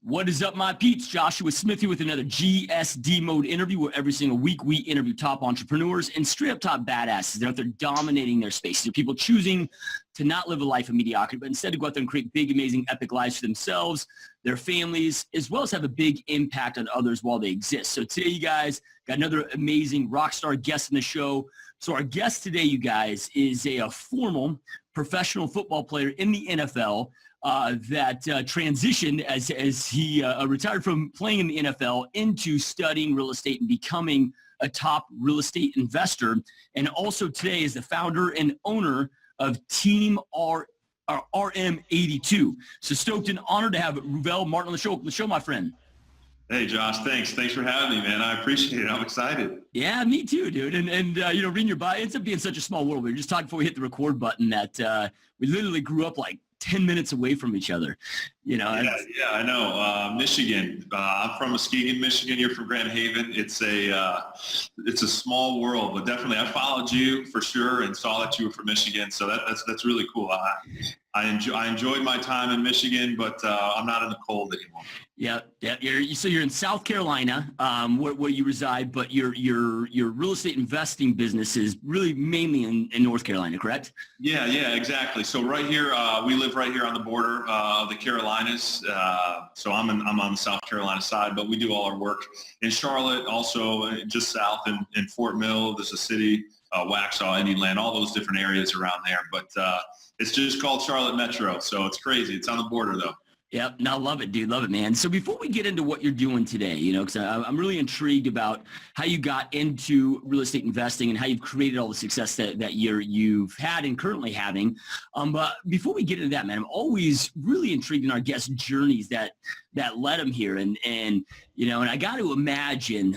What is up, my peeps? Joshua Smith here with another GSD Mode interview, where every single week we interview top entrepreneurs and straight up top badasses. They're out there dominating their space. They're people choosing to not live a life of mediocrity, but instead to go out there and create big, amazing, epic lives for themselves, their families, as well as have a big impact on others while they exist. So today, you guys, got another amazing rock star guest in the show. So our guest today, you guys, is a formal professional football player in the NFL. That transitioned as he retired from playing in the NFL into studying real estate and becoming a top real estate investor. And also today is the founder and owner of Team RM82. So stoked and honored to have Ruvell Martin on the show, my friend. Hey, Josh, thanks for having me, man. I appreciate it. I'm excited. Yeah, me too, dude. And you know, reading your bio, it ends up being such a small world. We were just talking before we hit the record button that we literally grew up like 10 minutes away from each other, you know. Yeah, I know. Michigan. I'm from Muskegon, Michigan. You're from Grand Haven. It's a small world, but definitely I followed you for sure and saw that you were from Michigan. So that's really cool. I enjoyed my time in Michigan, but I'm not in the cold anymore. Yeah. You're in South Carolina, where you reside, but your real estate investing business is really mainly in North Carolina, correct? Yeah, exactly. So right here, we live right here on the border of the Carolinas. So I'm on the South Carolina side, but we do all our work in Charlotte, also just south in Fort Mill. There's a city, Waxhaw, Indian, all those different areas around there. But it's just called Charlotte Metro, so it's crazy. It's on the border, though. Yep. No, love it, dude. Love it, man. So before we get into what you're doing today, you know, because I'm really intrigued about how you got into real estate investing and how you've created all the success that you've had and currently having. But before we get into that, man, I'm always really intrigued in our guests' journeys that led them here. And you know, and I got to imagine,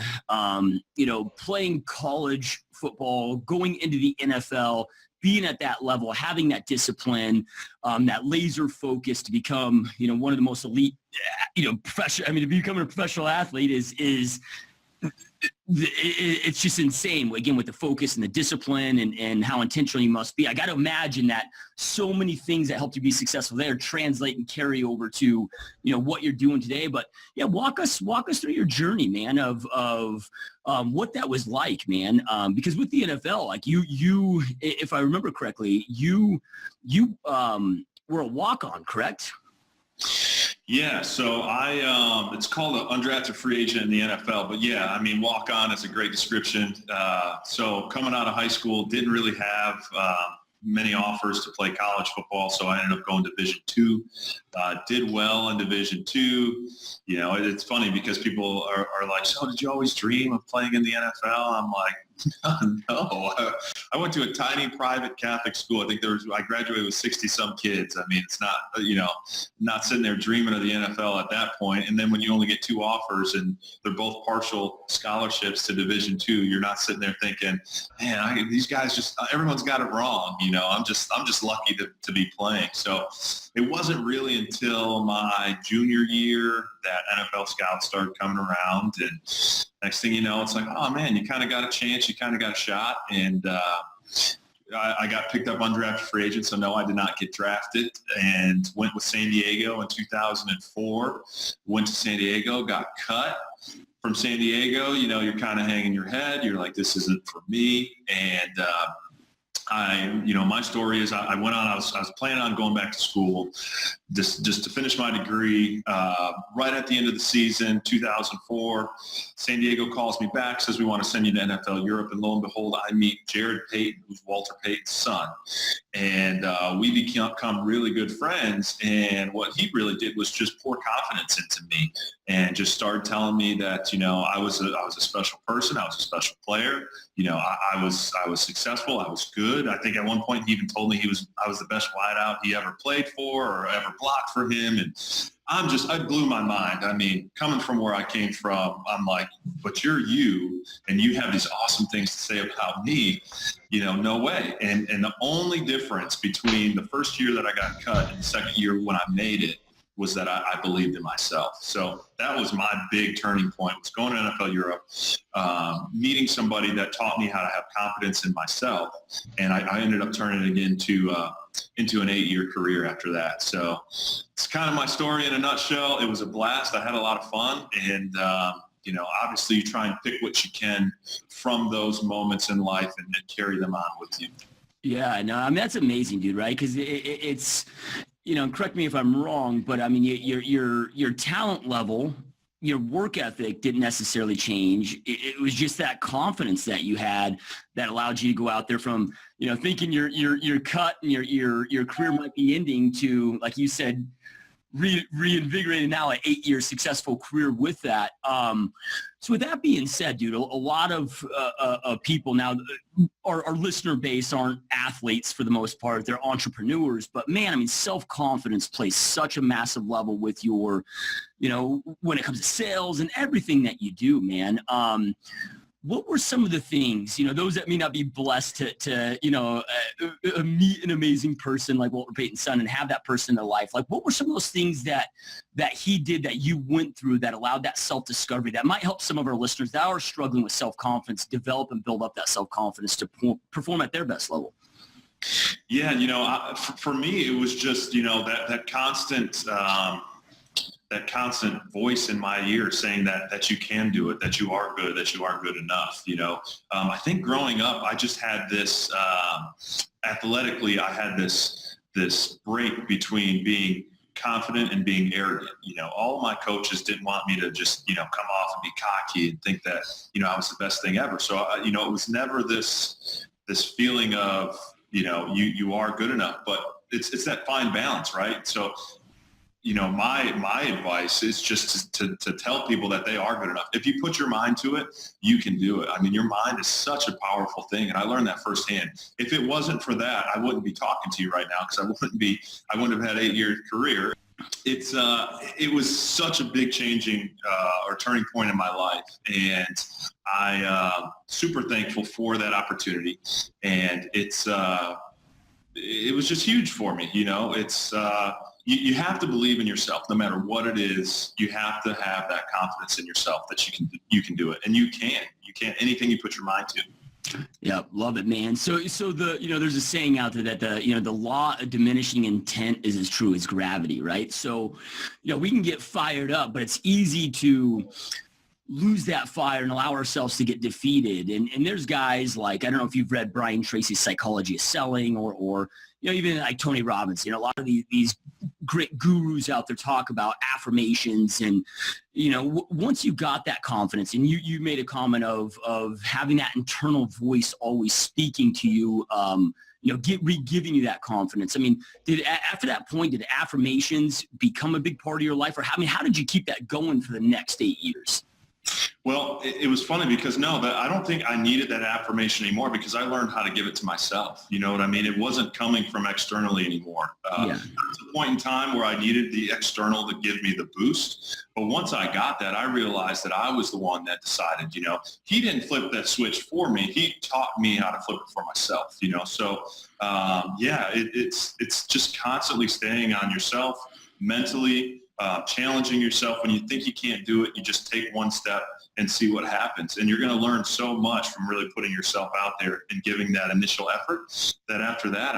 you know, playing college football, going into the NFL, being at that level, having that discipline, that laser focus to become, you know, one of the most elite, you know, to become a professional athlete is it's just insane, again, with the focus and the discipline and how intentional you must be. I got to imagine that so many things that helped you be successful there translate and carry over to, you know, what you're doing today. But yeah, walk us through your journey, man, of what that was like, man. Because with the NFL, like you, if I remember correctly, you were a walk-on, correct? Yeah, so it's called an undrafted free agent in the NFL, but yeah, I mean, walk-on is a great description. So coming out of high school, didn't really have many offers to play college football, so I ended up going to Division II. Did well in Division II. You know, it's funny because people are like, so did you always dream of playing in the NFL? I'm like, no. I went to a tiny private Catholic school. I think I graduated with 60-some kids. I mean, it's not, you know, not sitting there dreaming of the NFL at that point. And then when you only get two offers and they're both partial scholarships to Division II, you're not sitting there thinking, man, these guys everyone's got it wrong. You know, I'm just lucky to be playing. So it wasn't really until my junior year that NFL scouts started coming around, and next thing you know, it's like, oh man, you kind of got a chance, you kind of got a shot, and I got picked up undrafted free agent, so no, I did not get drafted, and went with San Diego in 2004. Went to San Diego, got cut. From San Diego, you know, you're kind of hanging your head. You're like, this isn't for me, and my story is I went on, I was planning on going back to school just to finish my degree. Right at the end of the season, 2004, San Diego calls me back, says we want to send you to NFL Europe, and lo and behold, I meet Jared Payton, who's Walter Payton's son. And we become really good friends, and what he really did was just pour confidence into me and just started telling me that, you know, I was a special person, I was a special player. You know, I was successful, I was good. I think at one point he even told me I was the best wideout he ever played for or ever blocked for him, and I blew my mind. I mean, coming from where I came from, I'm like, but you're you, and you have these awesome things to say about me. You know, no way. And the only difference between the first year that I got cut and the second year when I made it was that I believed in myself. So that was my big turning point, was going to NFL Europe, meeting somebody that taught me how to have confidence in myself. And I ended up turning it into an 8-year career after that. So it's kind of my story in a nutshell. It was a blast. I had a lot of fun. And, obviously you try and pick what you can from those moments in life and then carry them on with you. Yeah, no, I mean, that's amazing, dude, right? Because it's, correct me if I'm wrong, but I mean, your talent level, your work ethic didn't necessarily change. It was just that confidence that you had that allowed you to go out there from, thinking your cut and your career might be ending to, like you said, reinvigorating now an 8-year successful career with that. So with that being said, dude, a lot of people now, our listener base aren't athletes for the most part. They're entrepreneurs. But, man, I mean, self-confidence plays such a massive level with your, when it comes to sales and everything that you do, man. What were some of the things, those that may not be blessed to meet an amazing person like Walter Payton's son and have that person in their life? Like, what were some of those things that he did that you went through that allowed that self-discovery that might help some of our listeners that are struggling with self-confidence develop and build up that self-confidence to perform at their best level? Yeah, for me, it was just, that constant voice in my ear saying that you can do it, that you are good, that you aren't good enough. I think growing up, I just had this, athletically, I had this break between being confident and being arrogant. All of my coaches didn't want me to just, come off and be cocky and think that, I was the best thing ever. So, it was never this feeling of, you are good enough, but it's that fine balance, right? So, my advice is just to tell people that they are good enough. If you put your mind to it, you can do it. I mean, your mind is such a powerful thing. And I learned that firsthand. If it wasn't for that, I wouldn't be talking to you right now because I wouldn't have had an 8-year career. It was such a big changing or turning point in my life. And I super thankful for that opportunity. And it was just huge for me. You have to believe in yourself no matter what it is. You have to have that confidence in yourself that you can do it. And you can anything you put your mind to. Yeah, love it, man. So there's a saying out there that the law of diminishing intent is as true as gravity, right? So, we can get fired up, but it's easy to lose that fire and allow ourselves to get defeated. And there's guys like, I don't know if you've read Brian Tracy's Psychology of Selling or even like Tony Robbins, a lot of these great gurus out there talk about affirmations and, once you got that confidence and you made a comment of having that internal voice always speaking to you, giving you that confidence. I mean, after that point, did affirmations become a big part of your life? Or how did you keep that going for the next 8 years? Well, it was funny because I don't think I needed that affirmation anymore because I learned how to give it to myself. You know what I mean? It wasn't coming from externally anymore. There was a point in time where I needed the external to give me the boost. But once I got that, I realized that I was the one that decided, he didn't flip that switch for me. He taught me how to flip it for myself, So, it's just constantly staying on yourself mentally, challenging yourself. When you think you can't do it, you just take one step and see what happens. And you're going to learn so much from really putting yourself out there and giving that initial effort that after that,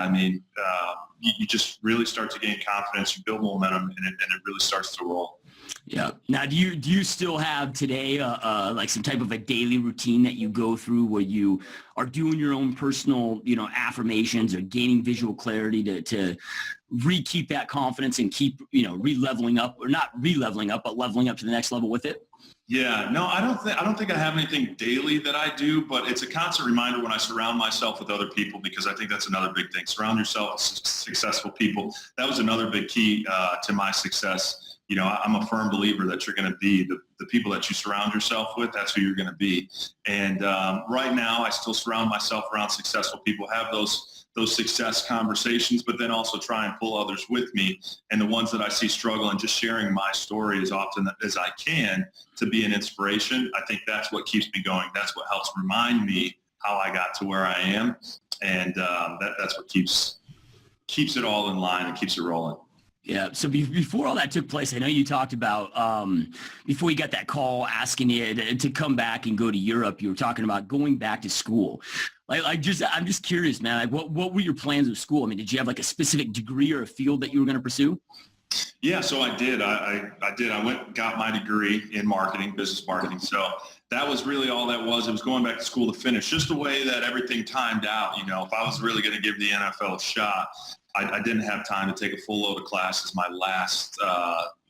you just really start to gain confidence, you build momentum, and it really starts to roll. Yeah. Now, do you still have today like some type of a daily routine that you go through where you are doing your own personal, affirmations or gaining visual clarity to keep that confidence and keep, re-leveling up, or not re-leveling up, but leveling up to the next level with it? Yeah, no, I don't think I have anything daily that I do, but it's a constant reminder when I surround myself with other people, because I think that's another big thing. Surround yourself with successful people. That was another big key to my success. I'm a firm believer that you're going to be the people that you surround yourself with. That's who you're going to be. And right now, I still surround myself around successful people, have those success conversations, but then also try and pull others with me. And the ones that I see struggle, and just sharing my story as often as I can to be an inspiration. I think that's what keeps me going. That's what helps remind me how I got to where I am. And that's what keeps it all in line and keeps it rolling. Yeah. So before all that took place, I know you talked about before you got that call asking you to come back and go to Europe, you were talking about going back to school. I'm just curious, man. Like, what were your plans with school? I mean, did you have like a specific degree or a field that you were going to pursue? Yeah, so I did. I did. I went and got my degree in marketing, business marketing. So that was really all that was. It was going back to school to finish, just the way that everything timed out. You know, if I was really going to give the NFL a shot, I didn't have time to take a full load of classes my last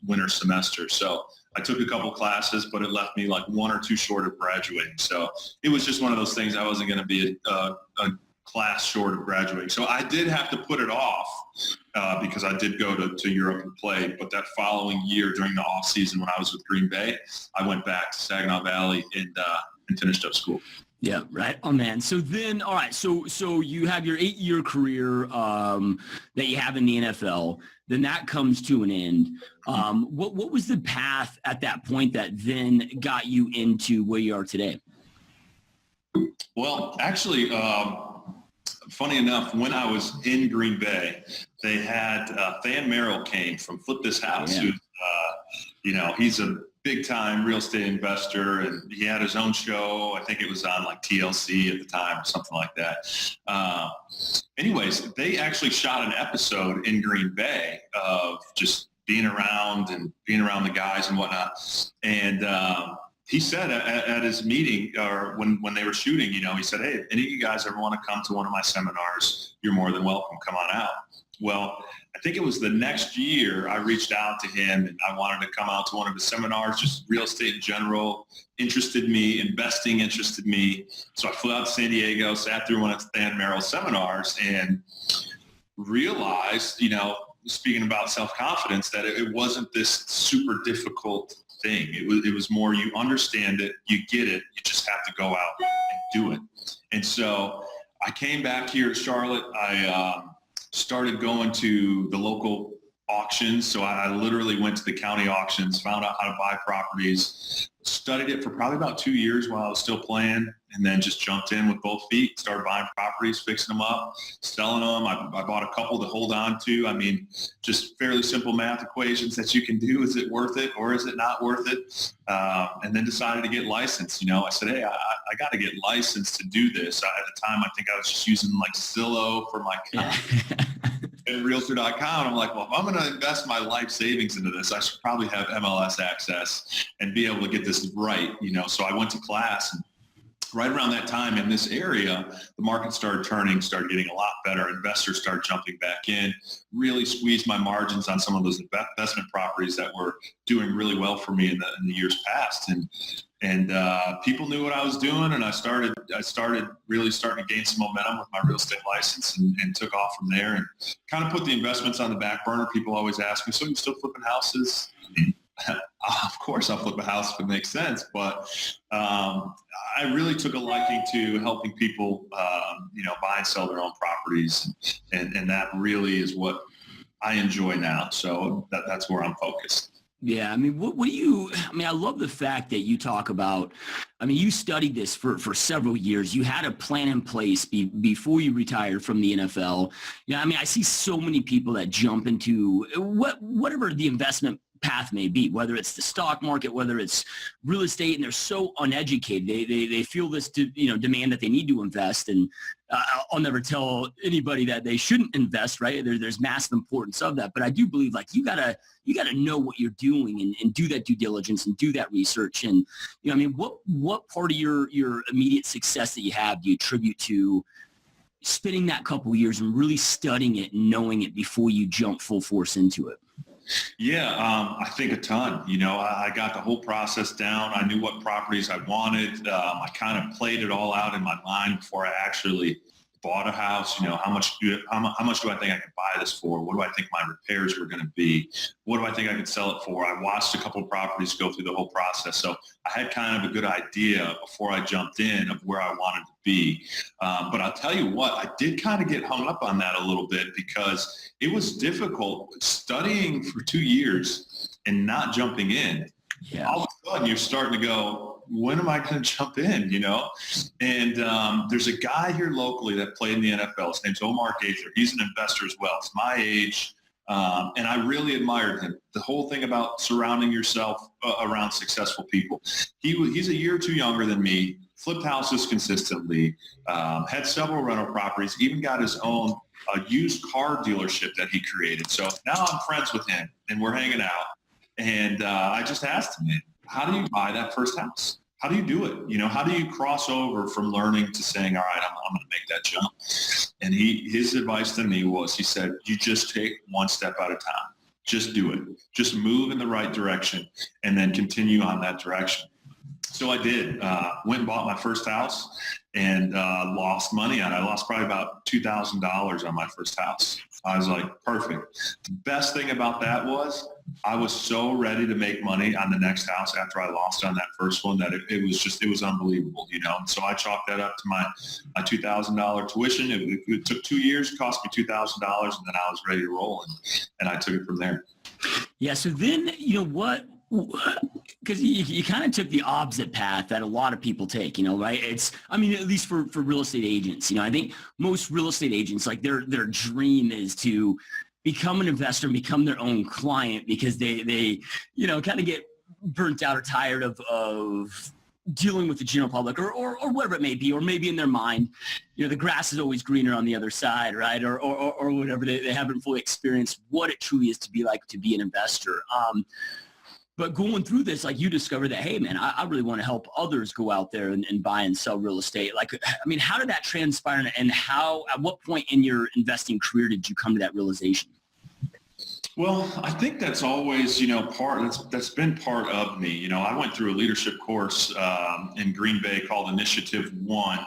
winter semester. So I took a couple classes, but it left me like one or two short of graduating. So it was just one of those things. I wasn't going to be a class short of graduating. So I did have to put it off because I did go to Europe and play. But that following year during the off season when I was with Green Bay, I went back to Saginaw Valley and finished up school. Yeah, right. Oh man. So then, all right. So you have your 8-year career that you have in the NFL. Then that comes to an end. What was the path at that point that then got you into where you are today? Well, actually, funny enough, when I was in Green Bay, they had Than Merrill came from Flip This House. Yeah. Who's, he's a big-time real estate investor, and he had his own show. I think it was on like TLC at the time or something like that. Anyways, they actually shot an episode in Green Bay of just being around the guys and whatnot. And he said at his meeting, or when they were shooting, he said, "Hey, if any of you guys ever want to come to one of my seminars, you're more than welcome. Come on out." Well, I think it was the next year I reached out to him and I wanted to come out to one of his seminars, just real estate in general, interested me, investing interested me. So I flew out to San Diego, sat through one of Than Merrill's seminars and realized, speaking about self-confidence, that it wasn't this super difficult thing. It was more, you understand it, you get it, you just have to go out and do it. And so I came back here to Charlotte. I started going to the local auctions. So I literally went to the county auctions, found out how to buy properties, studied it for probably about 2 years while I was still playing, and then just jumped in with both feet, started buying properties, fixing them up, selling them. I bought a couple to hold on to. I mean, just fairly simple math equations that you can do. Is it worth it or is it not worth it? And then decided to get licensed. I said, hey, I got to get licensed to do this. At the time, I think I was just using like Zillow for my and Realtor.com. I'm like, well, if I'm going to invest my life savings into this, I should probably have MLS access and be able to get this right. So I went to class, and right around that time in this area, the market started turning, started getting a lot better. Investors started jumping back in, really squeezed my margins on some of those investment properties that were doing really well for me in the years past. And people knew what I was doing, and I started really starting to gain some momentum with my real estate license and took off from there and kind of put the investments on the back burner. People always ask me, so you still flipping houses? Of course I'll flip a house if it makes sense, but I really took a liking to helping people, buy and sell their own properties, and that really is what I enjoy now. So that's where I'm focused. Yeah. I mean, I love the fact that you talk about, you studied this for several years. You had a plan in place before you retired from the NFL. I see so many people that jump into whatever the investment path may be, whether it's the stock market, whether it's real estate, and they're so uneducated. They feel this demand that they need to invest, and I'll never tell anybody that they shouldn't invest, right? There's massive importance of that, but I do believe like you gotta know what you're doing and do that due diligence and do that research. And what part of your immediate success that you have do you attribute to spending that couple of years and really studying it and knowing it before you jump full force into it? Yeah, I think a ton. I got the whole process down. I knew what properties I wanted. I kind of played it all out in my mind before I actually bought a house. How much do I think I could buy this for? What do I think my repairs were going to be? What do I think I could sell it for? I watched a couple of properties go through the whole process. So I had kind of a good idea before I jumped in of where I wanted to be. But I'll tell you what, I did kind of get hung up on that a little bit because it was difficult studying for 2 years and not jumping in. Yeah. All of a sudden you're starting to go, when am I going to jump in, And there's a guy here locally that played in the NFL. His name's Omar Gaither. He's an investor as well. He's my age. And I really admired him. The whole thing about surrounding yourself around successful people. He's a year or two younger than me, flipped houses consistently, had several rental properties, even got his own used car dealership that he created. So now I'm friends with him and we're hanging out. And I just asked him, how do you buy that first house? How do you do it? How do you cross over from learning to saying, all right, I'm going to make that jump? And his advice to me was, he said, you just take one step at a time. Just do it. Just move in the right direction and then continue on that direction. So I did. Went and bought my first house and lost money on it. I lost probably about $2,000 on my first house. I was like, perfect. The best thing about that was I was so ready to make money on the next house after I lost on that first one that it was unbelievable, And so I chalked that up to my $2,000 tuition. It took 2 years, cost me $2,000, and then I was ready to roll, and I took it from there. Yeah. So then, what? Because you kind of took the opposite path that a lot of people take, right? At least for real estate agents, I think most real estate agents, like their dream is to become an investor and become their own client because they kind of get burnt out or tired of dealing with the general public or whatever it may be, or maybe in their mind, the grass is always greener on the other side, right? Or whatever. They haven't fully experienced what it truly is to be like to be an investor. But going through this, like you discovered that, hey, man, I really want to help others go out there and buy and sell real estate. Like, how did that transpire, and at what point in your investing career did you come to that realization? Well, I think that's always, that's been part of me. I went through a leadership course in Green Bay called Initiative One.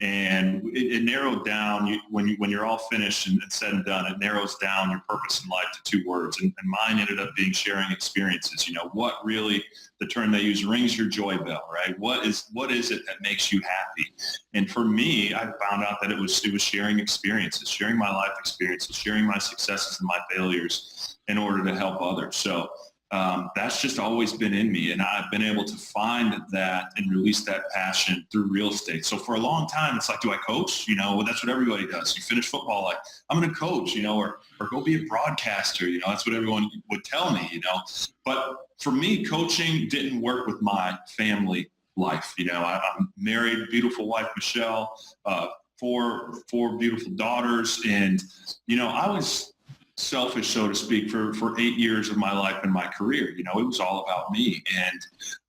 And it narrowed down, when you're all finished and said and done, it narrows down your purpose in life to 2 words. And mine ended up being sharing experiences. What really, the term they use, rings your joy bell, right? What is it that makes you happy? And for me, I found out that it was sharing experiences, sharing my life experiences, sharing my successes and my failures in order to help others. So that's just always been in me. And I've been able to find that and release that passion through real estate. So for a long time, it's like, do I coach? Well, that's what everybody does. You finish football, like, I'm going to coach, or go be a broadcaster. That's what everyone would tell me, But for me, coaching didn't work with my family life. I'm married, beautiful wife, Michelle, 4 beautiful daughters. And, I was selfish, so to speak, for 8 years of my life and my career. It was all about me. And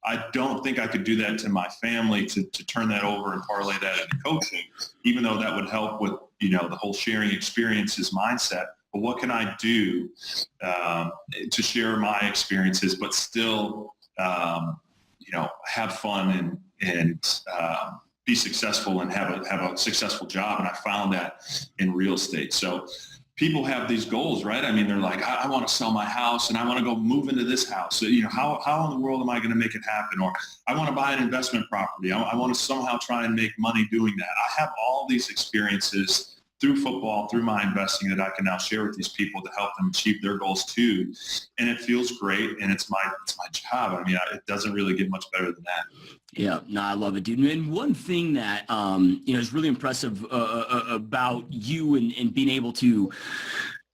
I don't think I could do that to my family to turn that over and parlay that into coaching, even though that would help with, the whole sharing experiences mindset. But what can I do to share my experiences, but still, have fun and be successful and have a successful job? And I found that in real estate. So people have these goals, right? They're like, I want to sell my house and I want to go move into this house. So, how in the world am I going to make it happen? Or I want to buy an investment property. I want to somehow try and make money doing that. I have all these experiences through football, through my investing that I can now share with these people to help them achieve their goals too. And it feels great. And it's my job. It doesn't really get much better than that. Yeah, no, I love it, dude. And one thing that, is really impressive about you and being able to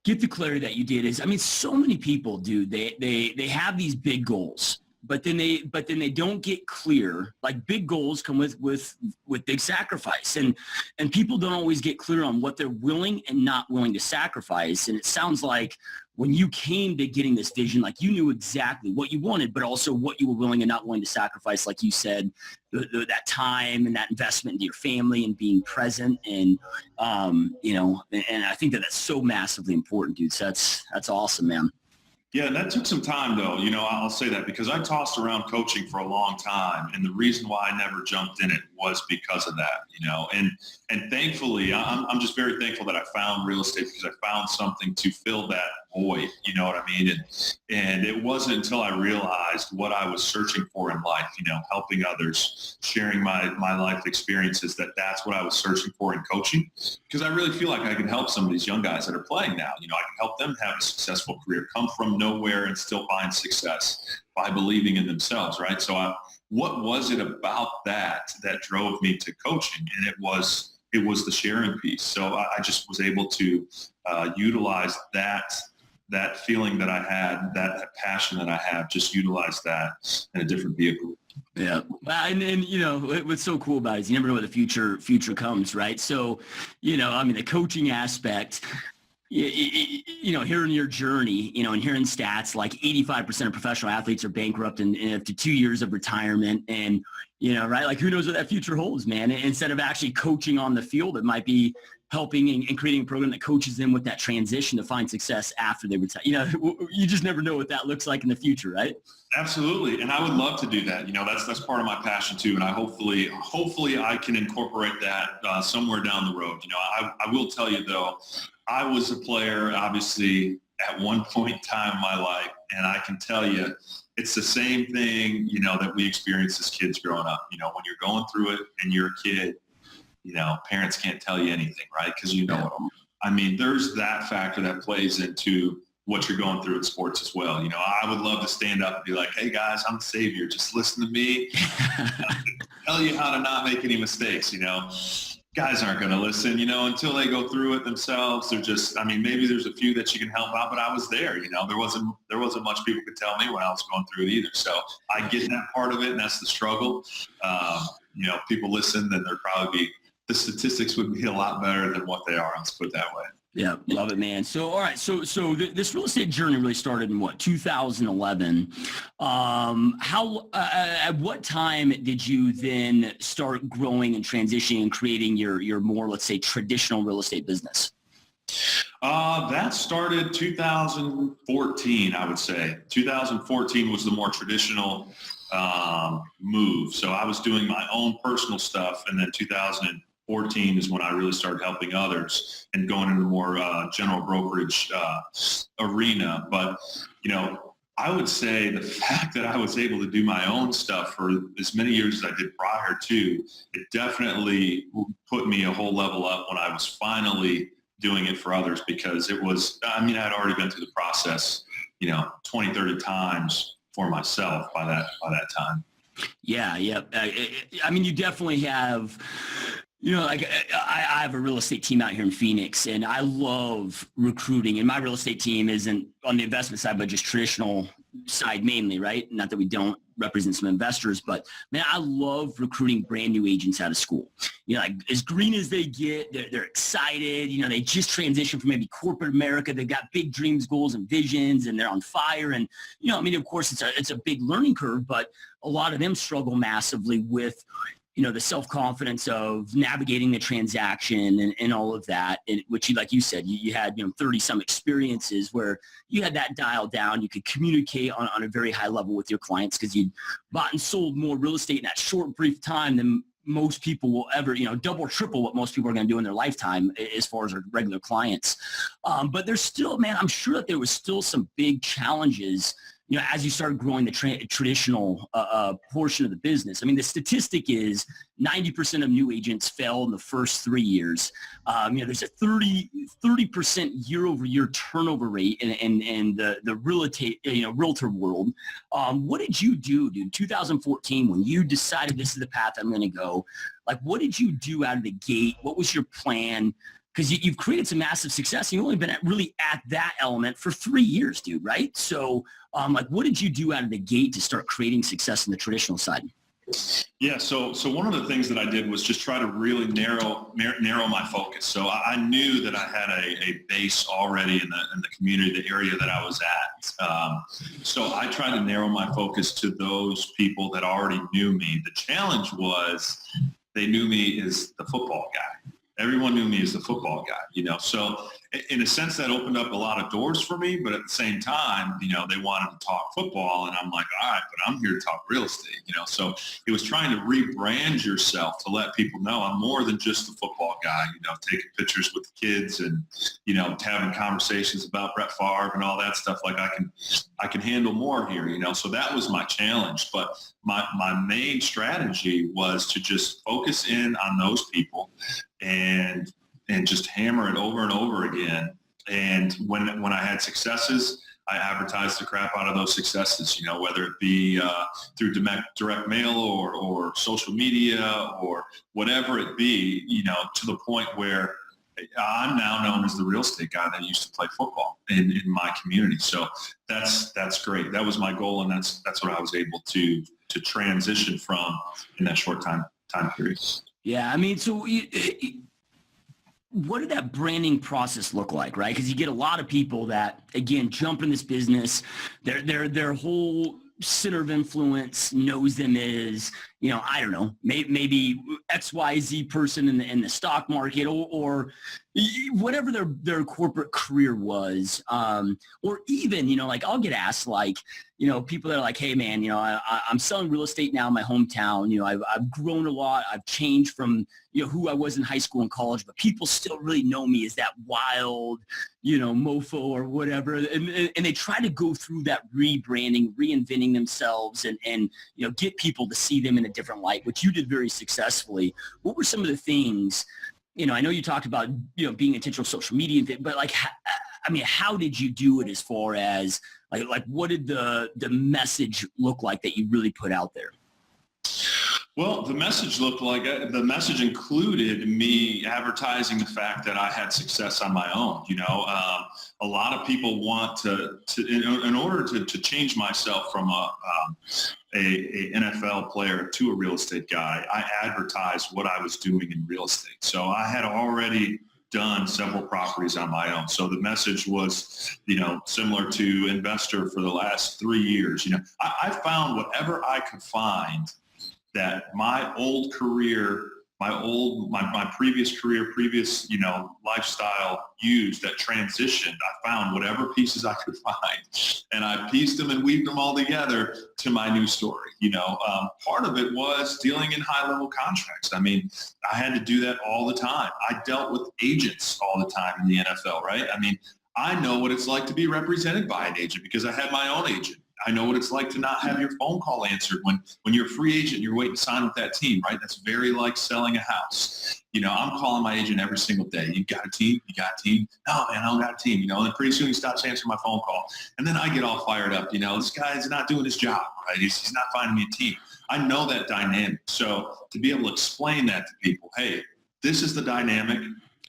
get the clarity that you did is, so many people, dude, they have these big goals, but then they don't get clear. Like, big goals come with big sacrifice, and people don't always get clear on what they're willing and not willing to sacrifice. And it sounds like when you came to getting this vision, like, you knew exactly what you wanted, but also what you were willing and not willing to sacrifice. Like you said, that time and that investment into your family and being present, and and I think that's so massively important, dude. So that's awesome, man. Yeah, and that took some time, though. I'll say that because I tossed around coaching for a long time, and the reason why I never jumped in it was because of that. And thankfully, I'm just very thankful that I found real estate, because I found something to fill that void. You know what I mean? And it wasn't until I realized what I was searching for in life, helping others, sharing my life experiences, that's what I was searching for in coaching. Because I really feel like I can help some of these young guys that are playing now. I can help them have a successful career, come from nowhere and still find success by believing in themselves, right? So what was it about that drove me to coaching? And it was the sharing piece. So I just was able to utilize that that feeling that I had, that passion that I have, just utilize that in a different vehicle. Yeah. And you know, what's so cool about it is you never know what the future comes, right? So, you know, I mean, the coaching aspect, you know, hearing your journey, you know, and hearing stats like 85% of professional athletes are bankrupt in up to 2 years of retirement. And, you know, right, like who knows what that future holds, man. Instead of actually coaching on the field, it might be helping and creating a program that coaches them with that transition to find success after they retire. You know, you just never know what that looks like in the future, right? Absolutely. And I would love to do that. You know, that's part of my passion too. And I hopefully I can incorporate that somewhere down the road. You know, I will tell you though, I was a player obviously at one point in time in my life. And I can tell you, it's the same thing, you know, that we experience as kids growing up. You know, when you're going through it and you're a kid, you know, parents can't tell you anything, right? Because you know it. I mean, there's that factor that plays into what you're going through in sports as well. You know, I would love to stand up and be like, hey guys, I'm the savior. Just listen to me. Tell you how to not make any mistakes, you know. Guys aren't going to listen, you know, until they go through it themselves. They're just, I mean, maybe there's a few that you can help out, but I was there, you know, there wasn't much people could tell me when I was going through it either. So I get that part of it, and that's the struggle. You know, if people listen, then the statistics would be a lot better than what they are. Let's put it that way. Yeah, love it, man. So, all right. So this real estate journey really started in what, 2011. At what time did you then start growing and transitioning and creating your more, let's say, traditional real estate business? That started 2014, I would say. 2014 was the more traditional move. So I was doing my own personal stuff, and then 2014 is when I really started helping others and going into the more general brokerage arena. But, you know, I would say the fact that I was able to do my own stuff for as many years as I did prior to, it definitely put me a whole level up when I was finally doing it for others, because it was, I mean, I'd already been through the process, you know, 20, 30 times for myself by that time. Yeah. I mean, you definitely have, you know, like I have a real estate team out here in Phoenix, and I love recruiting. And my real estate team isn't on the investment side, but just traditional side mainly, right? Not that we don't represent some investors, but man, I love recruiting brand new agents out of school. You know, like as green as they get, they're excited. You know, they just transitioned from maybe corporate America. They've got big dreams, goals, and visions, and they're on fire. And, you know, I mean, of course, it's a big learning curve, but a lot of them struggle massively with, you know, the self-confidence of navigating the transaction and all of that, which, like you said, you had, you know, 30-some experiences where you had that dialed down. You could communicate on a very high level with your clients because you'd bought and sold more real estate in that short, brief time than most people will ever, you know, double, triple what most people are going to do in their lifetime as far as our regular clients. But there's still, man, I'm sure that there was still some big challenges, you know, as you started growing the traditional portion of the business. I mean, the statistic is 90% of new agents fail in the first 3 years. You know, there's a 30% year-over-year turnover rate in the realtor world. What did you do, dude, 2014, when you decided this is the path I'm going to go? Like, what did you do out of the gate? What was your plan? Because you've created some massive success. You've only been at that element for 3 years, dude, right? So, like, what did you do out of the gate to start creating success in the traditional side? Yeah, so one of the things that I did was just try to really narrow my focus. So I knew that I had a base already in the community, the area that I was at. So I tried to narrow my focus to those people that already knew me. The challenge was they knew me as the football guy. Everyone knew me as the football guy, you know. So in a sense, that opened up a lot of doors for me. But at the same time, you know, they wanted to talk football. And I'm like, all right, but I'm here to talk real estate, you know. So it was trying to rebrand yourself to let people know I'm more than just the football guy, you know, taking pictures with the kids and, you know, having conversations about Brett Favre and all that stuff. Like I can handle more here, you know. So that was my challenge. But my main strategy was to just focus in on those people and just hammer it over and over again. And when I had successes, I advertised the crap out of those successes, you know, whether it be through direct mail or social media or whatever it be, you know, to the point where I'm now known as the real estate guy that used to play football in my community. So that's great. That was my goal, and that's what I was able to transition from in that short time period. Yeah, I mean, so what did that branding process look like, right? Because you get a lot of people that, again, jump in this business. Their whole center of influence knows them as, I don't know, maybe XYZ person in the stock market or whatever their corporate career was. Or even, like I'll get asked people that are like, hey man, I'm selling real estate now in my hometown. I've grown a lot. I've changed from, who I was in high school and college, but people still really know me as that wild, mofo or whatever. And they try to go through that rebranding, reinventing themselves and get people to see them in a different light, which you did very successfully. What were some of the things, I know you talked about, being intentional social media, but how did you do it as far as like what did the message look like that you really put out there? Well, the message included me advertising the fact that I had success on my own. A lot of people want in order to change myself from a NFL player to a real estate guy, I advertised what I was doing in real estate. So I had already done several properties on my own. So the message was, similar to investor for the last 3 years. I found whatever I could find that my old career, my previous career, lifestyle used that transitioned. I found whatever pieces I could find and I pieced them and weaved them all together to my new story. Part of it was dealing in high level contracts. I mean, I had to do that all the time. I dealt with agents all the time in the NFL, right? I mean, I know what it's like to be represented by an agent because I had my own agent. I know what it's like to not have your phone call answered when you're a free agent, you're waiting to sign with that team, right? That's very like selling a house. I'm calling my agent every single day. You got a team? You got a team? No, man, I don't got a team. And then pretty soon he stops answering my phone call. And then I get all fired up. This guy's not doing his job, right? He's not finding me a team. I know that dynamic. So to be able to explain that to people, hey, this is the dynamic.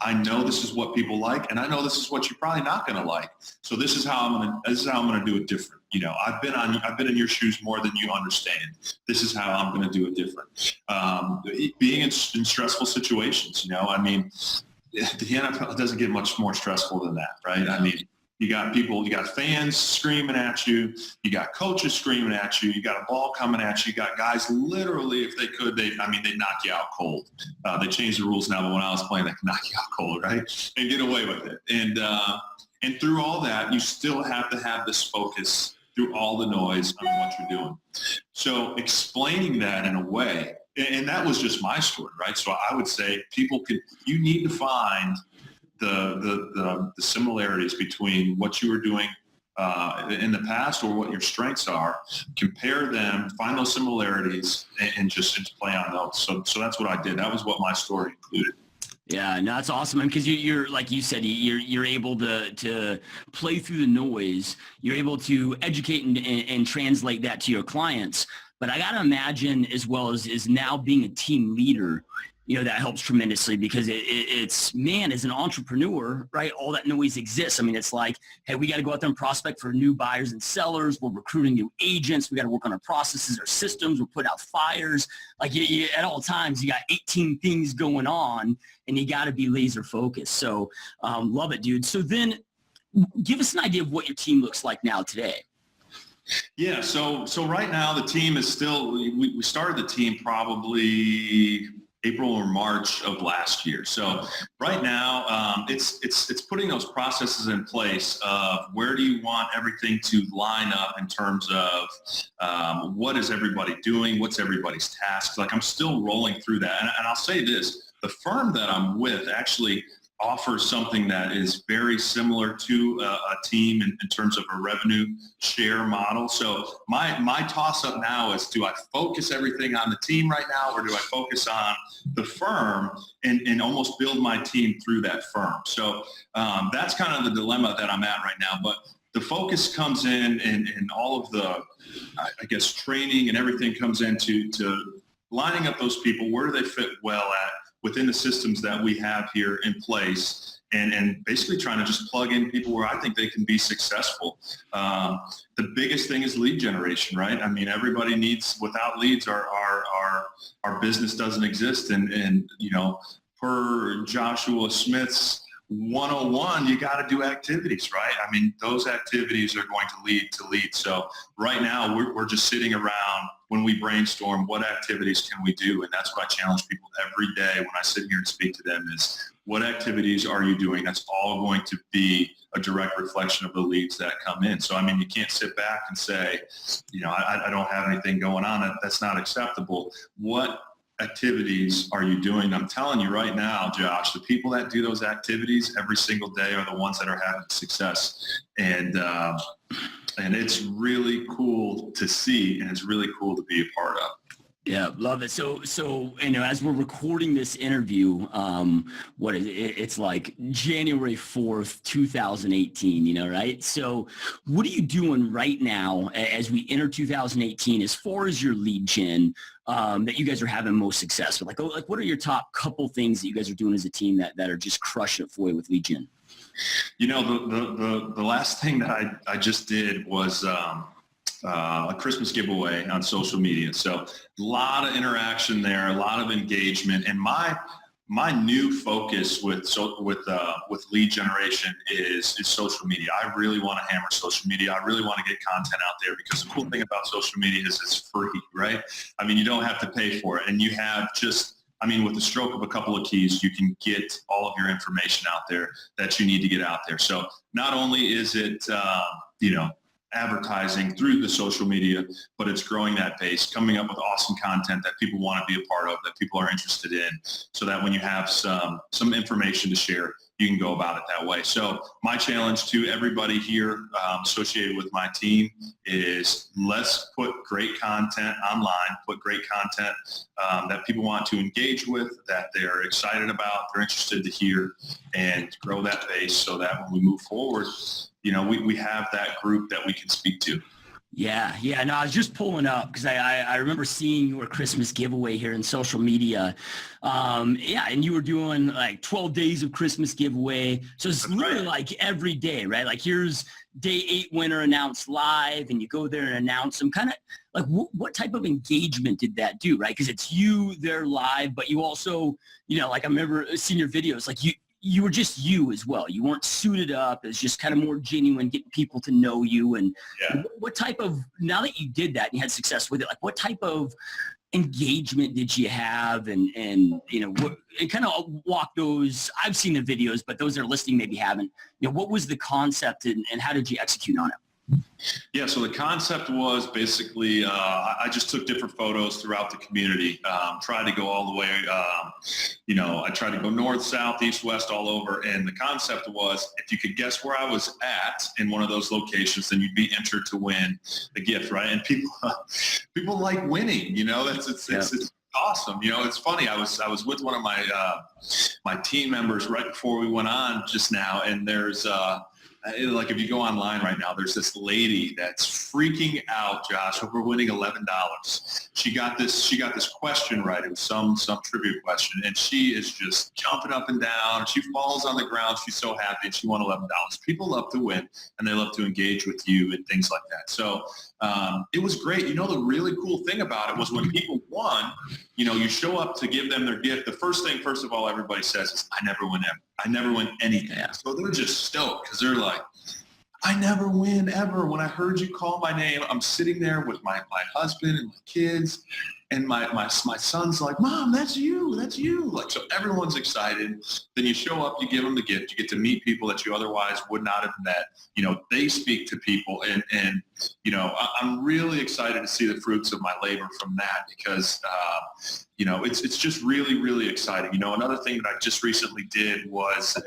I know this is what people like, and I know this is what you're probably not going to like. So this is how I'm going to do it different. I've been in your shoes more than you understand. This is how I'm going to do it different. Being in stressful situations, the NFL doesn't get much more stressful than that, right? I mean, you got fans screaming at you. You got coaches screaming at you. You got a ball coming at you. You got guys literally, if they could, they'd knock you out cold. They changed the rules now, but when I was playing, they could knock you out cold, right? And get away with it. And through all that, you still have to have this focus through all the noise on what you're doing. So explaining that in a way, and that was just my story, right? So I would say you need to find the similarities between what you were doing in the past or what your strengths are, compare them, find those similarities, and just play on those. So that's what I did. That was what my story included. Yeah, no, that's awesome. Because you're like you said, you're able to play through the noise. You're able to educate and translate that to your clients. But I got to imagine, as well as now being a team leader, that helps tremendously because it's man, as an entrepreneur, right? All that noise exists. I mean, it's like, hey, we got to go out there and prospect for new buyers and sellers. We're recruiting new agents. We got to work on our processes, our systems. We're putting out fires. Like at all times, you got 18 things going on, and you got to be laser focused. So love it, dude. So then give us an idea of what your team looks like now today. Yeah. So right now the team is still, we started the team probably April or March of last year. So right now, it's putting those processes in place of where do you want everything to line up in terms of what is everybody doing, what's everybody's tasks. Like I'm still rolling through that. And I'll say this, the firm that I'm with actually offers something that is very similar to a team in terms of a revenue share model. So my toss up now is, do I focus everything on the team right now, or do I focus on the firm and almost build my team through that firm? So that's kind of the dilemma that I'm at right now. But the focus comes in and all of the, I guess, training and everything comes into lining up those people. Where do they fit well at? within the systems that we have here in place, and basically trying to just plug in people where I think they can be successful. The biggest thing is lead generation, right? I mean, everybody needs, without leads, our business doesn't exist. And per Joshua Smith's 101, you got to do activities, right? I mean, those activities are going to lead to leads. So right now we're just sitting around when we brainstorm, what activities can we do? And that's what I challenge people every day when I sit here and speak to them is, what activities are you doing? That's all going to be a direct reflection of the leads that come in. So, I mean, you can't sit back and say, I don't have anything going on. That's not acceptable. What activities are you doing? I'm telling you right now, Josh, the people that do those activities every single day are the ones that are having success. And it's really cool to see, and it's really cool to be a part of. Yeah, love it. So as we're recording this interview, what is it? It's like January 4th, 2018, right? So what are you doing right now as we enter 2018 as far as your lead gen that you guys are having most success with? Like what are your top couple things that you guys are doing as a team that are just crushing it for you with lead gen? The last thing that I just did was a Christmas giveaway on social media. So a lot of interaction there, a lot of engagement, and my new focus with lead generation is social media. I really want to hammer social media. I really want to get content out there because the cool thing about social media is it's free, right? I mean, you don't have to pay for it, and you have with the stroke of a couple of keys, you can get all of your information out there that you need to get out there. So not only is it, advertising through the social media, but it's growing that base, coming up with awesome content that people want to be a part of, that people are interested in, so that when you have some information to share, you can go about it that way. So my challenge to everybody here associated with my team is, let's put great content online, put great content that people want to engage with, that they're excited about, they're interested to hear, and grow that base so that when we move forward, we have that group that we can speak to. Yeah. No, I was just pulling up because I remember seeing your Christmas giveaway here in social media. And you were doing like 12 days of Christmas giveaway. So it's literally like every day, right? Like here's day 8 winner announced live, and you go there and announce them. Kind of like what type of engagement did that do, right? Because it's you there live, but you also, like I remember seeing your videos, like you were just you as well. You weren't suited up. It's just kind of more genuine, getting people to know you. And what type of, now that you did that and you had success with it, like what type of engagement did you have? And kind of walk those, I've seen the videos, but those that are listening maybe haven't, what was the concept and how did you execute on it? Yeah, so the concept was basically I just took different photos throughout the community, tried to go all the way, I tried to go north, south, east, west, all over. And the concept was, if you could guess where I was at in one of those locations, then you'd be entered to win the gift, right? And people like winning, it's awesome. It's funny. I was with one of my team members right before we went on just now, and there's like if you go online right now, there's this lady that's freaking out, Josh, over winning $11. She got this question right. It was some trivia question, and she is just jumping up and down. She falls on the ground. She's so happy, and she won $11. People love to win, and they love to engage with you and things like that. So it was great. The really cool thing about it was when people won, you show up to give them their gift. The first of all, everybody says is, I never win ever. I never win anything. Yeah. So they're just stoked because they're like, I never win ever. When I heard you call my name, I'm sitting there with my husband and my kids, and my son's like, Mom, that's you. Like, so everyone's excited. Then you show up, you give them the gift. You get to meet people that you otherwise would not have met. They speak to people, and I'm really excited to see the fruits of my labor from that because, it's just really, really exciting. Another thing that I just recently did was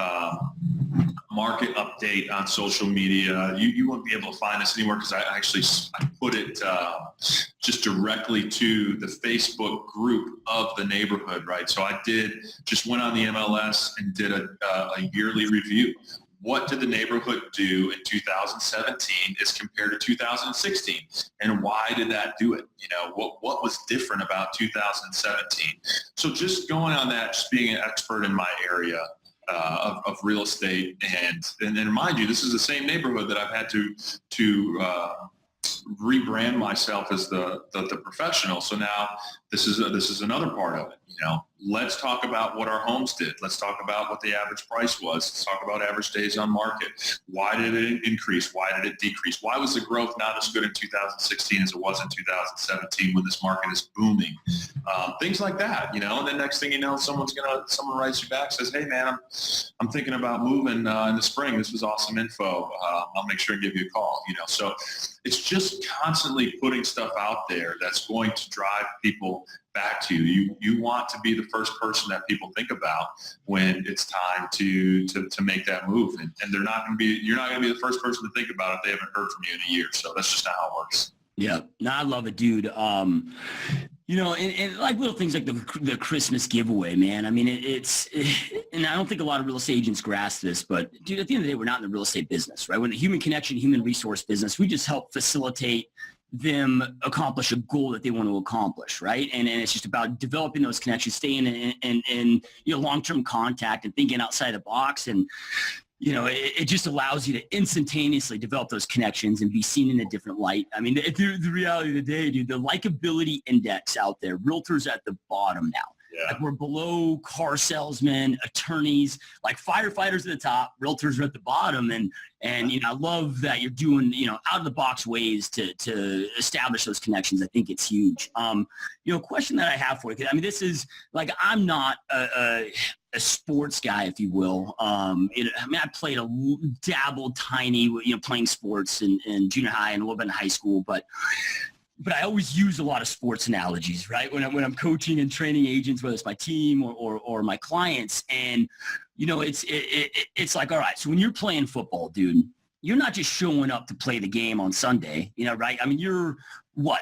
a market update on social media. You won't be able to find this anywhere because I put it just directly to the Facebook group of the neighborhood, right? So I just went on the MLS and did a yearly review. what did the neighborhood do in 2017 as compared to 2016, and why did that do it? What was different about 2017? So just going on that, just being an expert in my area of real estate, and mind you, this is the same neighborhood that I've had to rebrand myself as the professional. So now this is another part of it. Let's talk about what our homes did. Let's talk about what the average price was. Let's talk about average days on market. Why did it increase? Why did it decrease? Why was the growth not as good in 2016 as it was in 2017 when this market is booming? Things like that, and then next thing you know, someone writes you back, says, hey man, I'm thinking about moving in the spring. This was awesome info. I'll make sure and give you a call, so it's just constantly putting stuff out there that's going to drive people back to you. You want to be the first person that people think about when it's time to make that move, and you're not going to be the first person to think about it if they haven't heard from you in a year. So that's just not how it works. Yeah, no, I love it, dude. And like little things like the Christmas giveaway, man. I mean, and I don't think a lot of real estate agents grasp this, but dude, at the end of the day, we're not in the real estate business, right? We're in the human connection, human resource business. We just help facilitate them accomplish a goal that they want to accomplish, right? And it's just about developing those connections, staying in long-term contact and thinking outside the box. And it just allows you to instantaneously develop those connections and be seen in a different light. I mean, the reality of the day, dude, the likability index out there, realtors at the bottom now. Yeah. Like we're below car salesmen, attorneys, like firefighters at the top, realtors are at the bottom. And I love that you're doing, out of the box ways to establish those connections. I think it's huge. A question that I have for you, I mean, this is like, I'm not a sports guy, if you will. I played dabbled tiny, playing sports in junior high and a little bit in high school, but I always use a lot of sports analogies, right? When I'm coaching and training agents, whether it's my team or my clients, and it's like, all right, so when you're playing football, dude, you're not just showing up to play the game on Sunday, right? I mean, you're 4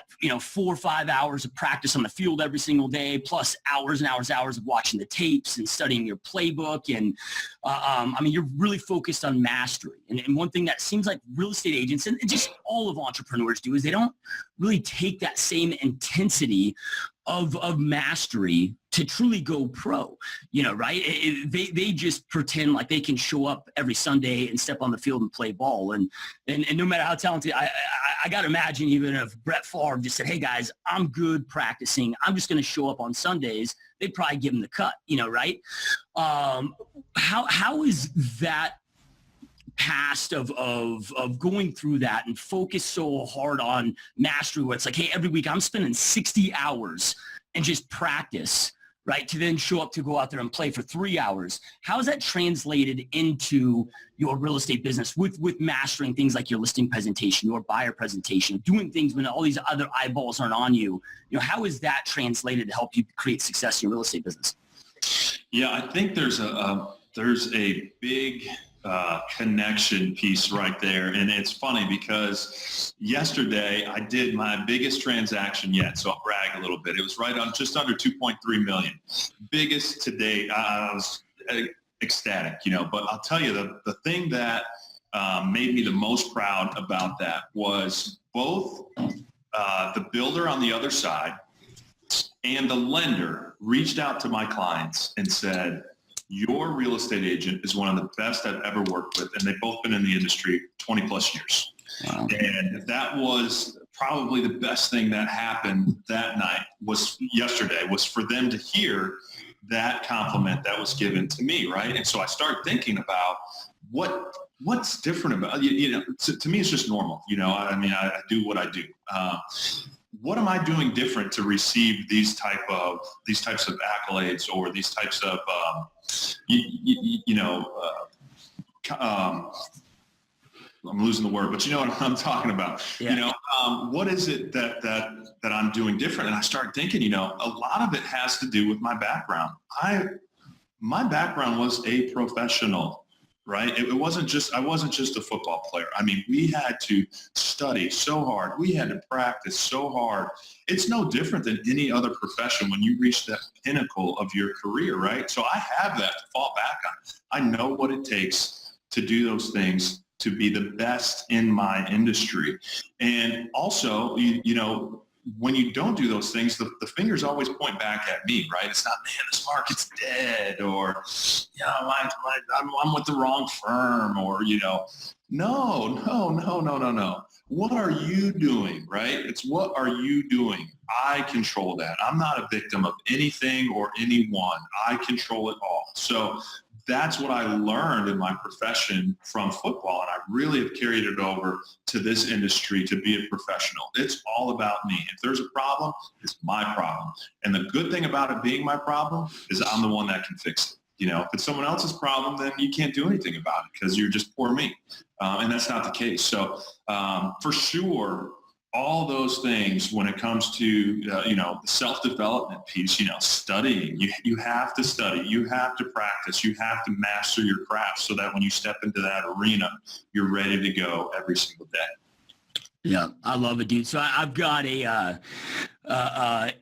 or 5 hours of practice on the field every single day, plus hours and hours of watching the tapes and studying your playbook. And you're really focused on mastery. And one thing that seems like real estate agents and just all of entrepreneurs do is they don't really take that same intensity of mastery to truly go pro, right? They just pretend like they can show up every Sunday and step on the field and play ball. And no matter how talented, I got to imagine even if Brett Favre just said, hey guys, I'm good practicing, I'm just going to show up on Sundays, they'd probably give him the cut, right? How is that past of going through that and focus so hard on mastery where it's like, hey, every week I'm spending 60 hours and just practice, right, to then show up to go out there and play for 3 hours? How is that translated into your real estate business with mastering things like your listing presentation, your buyer presentation, doing things when all these other eyeballs aren't on you? How is that translated to help you create success in your real estate business? Yeah, I think there's a big connection piece right there. And it's funny because yesterday I did my biggest transaction yet. So I'll brag a little bit. It was right on just under 2.3 million. Biggest to date. I was ecstatic, but I'll tell you the thing that made me the most proud about that was both the builder on the other side and the lender reached out to my clients and said, your real estate agent is one of the best I've ever worked with. And they've both been in the industry 20 plus years. Wow. And that was probably the best thing that happened that night was for them to hear that compliment that was given to me. Right. And so I started thinking about what's different about, to me, it's just normal. I do what I do. What am I doing different to receive these types of accolades or these types of, I'm losing the word, but you know what I'm talking about. Yeah. What is it that I'm doing different? And I started thinking, a lot of it has to do with my background. My background was a professional. Right? I wasn't just a football player. I mean, we had to study so hard. We had to practice so hard. It's no different than any other profession when you reach that pinnacle of your career, right? So I have that to fall back on. I know what it takes to do those things to be the best in my industry. And also, you know, when you don't do those things, the fingers always point back at me, right? It's not, man, this market's dead, or, you know, I'm with the wrong firm, or, you know, no. What are you doing, right? It's what are you doing? I control that. I'm not a victim of anything or anyone. I control it all. So that's what I learned in my profession from football, and I really have carried it over to this industry to be a professional. It's all about me. If there's a problem, it's my problem. And the good thing about it being my problem is I'm the one that can fix it. You know, if it's someone else's problem, then you can't do anything about it because you're just poor me. And that's not the case. So for sure, all those things when it comes to, you know, the self-development piece, you know, studying, you have to study, you have to practice, you have to master your craft so that when you step into that arena, you're ready to go every single day. Yeah, I love it, dude. So I've got a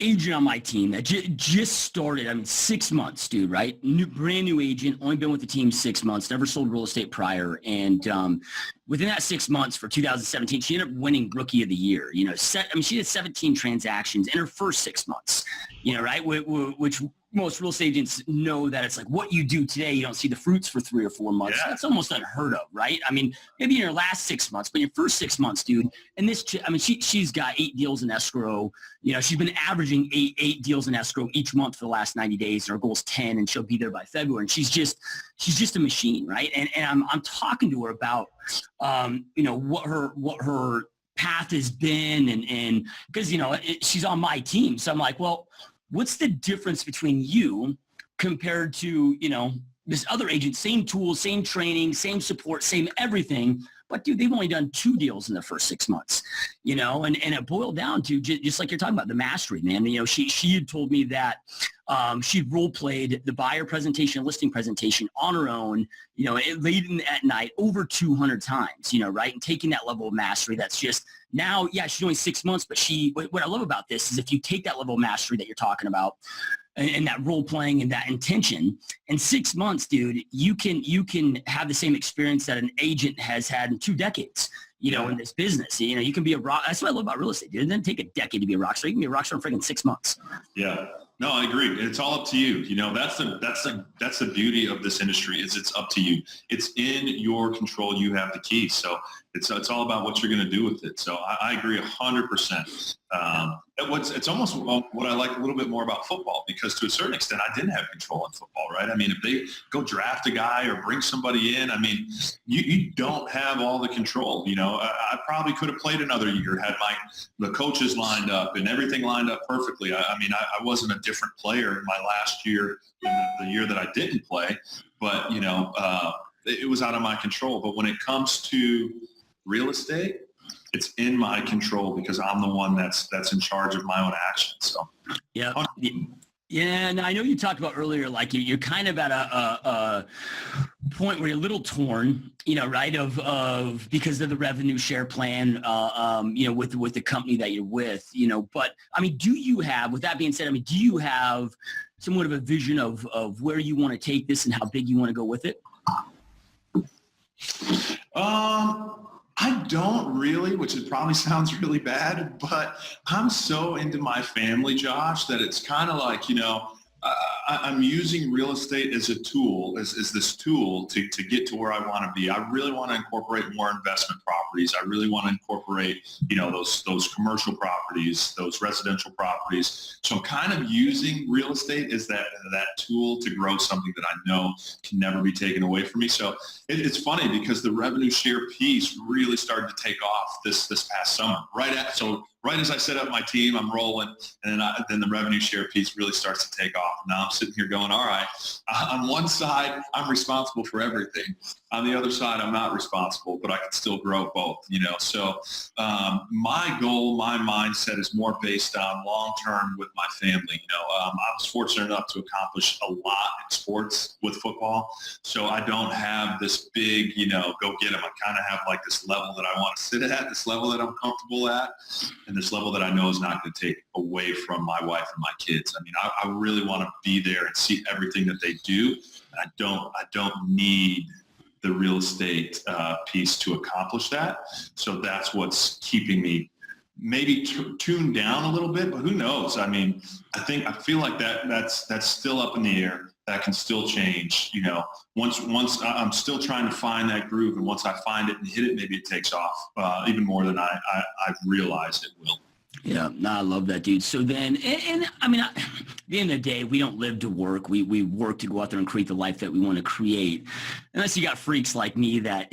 agent on my team that just started. I mean, 6 months, dude, right? Brand new agent, only been with the team 6 months, never sold real estate prior. And within that 6 months for 2017, she ended up winning Rookie of the Year. You know, she had 17 transactions in her first 6 months, you know, right? Which most real estate agents know that it's like what you do today, you don't see the fruits for 3 or 4 months. Yeah. That's almost unheard of, right? I mean, maybe in your last 6 months, but your first 6 months, dude. And this, I mean, she's got 8 deals in escrow. You know, she's been averaging eight deals in escrow each month for the last 90 days. And her goal is 10, and she'll be there by February. And she's just a machine, right? And I'm talking to her about, you know, what her path has been, and because, you know, she's on my team. So I'm like, well, what's the difference between you compared to, you know, this other agent, same tools, same training, same support, same everything. But dude, they've only done 2 deals in the first 6 months, you know, and it boiled down to just like you're talking about, the mastery, man. You know, she had told me that she role played the buyer presentation, listing presentation on her own, you know, late at night over 200 times, you know, right? And taking that level of mastery, that's just now, yeah, she's only 6 months, but what I love about this is if you take that level of mastery that you're talking about, and that role playing and that intention, in 6 months, dude, you can have the same experience that an agent has had in 2 decades, you know, in this business. You know, you can be a rock. That's what I love about real estate, dude. It doesn't take a decade to be a rock star. You can be a rock star in freaking 6 months. Yeah. No, I agree. It's all up to you. You know, that's the beauty of this industry is it's up to you. It's in your control. You have the key. So it's all about what you're going to do with it. So I agree 100%. It's almost what I like a little bit more about football, because to a certain extent, I didn't have control in football, right? I mean, if they go draft a guy or bring somebody in, I mean, you don't have all the control. You know, I probably could have played another year, had the coaches lined up and everything lined up perfectly. I mean, I wasn't a different player in my last year than the year that I didn't play, but, you know, it was out of my control. But when it comes to real estate, it's in my control because I'm the one that's in charge of my own actions. So, yeah. Yeah, and I know you talked about earlier, like you're kind of at a point where you're a little torn, you know, right? Of because of the revenue share plan, you know, with the company that you're with, you know. But I mean, with that being said, I mean, do you have somewhat of a vision of where you want to take this and how big you want to go with it? I don't really, which it probably sounds really bad, but I'm so into my family, Josh, that it's kind of like, you know, I'm using real estate as a tool, as this tool to get to where I want to be. I really want to incorporate more investment properties. I really want to incorporate, you know, those commercial properties, those residential properties. So I'm kind of using real estate as that tool to grow something that I know can never be taken away from me. So it's funny because the revenue share piece really started to take off this past summer. Right as I set up my team, I'm rolling, and then the revenue share piece really starts to take off. Now I'm sitting here going, all right, on one side, I'm responsible for everything. On the other side, I'm not responsible, but I can still grow both, you know. So my goal, my mindset is more based on long-term with my family. You know, I was fortunate enough to accomplish a lot in sports with football. So I don't have this big, you know, go get them. I kind of have like this level that I want to sit at, this level that I'm comfortable at, and this level that I know is not going to take away from my wife and my kids. I mean, I really want to be there and see everything that they do. And I don't need the real estate piece to accomplish that. So that's what's keeping me maybe tuned down a little bit, but who knows? I mean, I feel like that's still up in the air. That can still change. Once I'm still trying to find that groove, and once I find it and hit it, maybe it takes off even more than I've realized it will. Yeah, no, I love that, dude. So then, and I mean, at the end of the day, we don't live to work. We work to go out there and create the life that we want to create. Unless you got freaks like me that,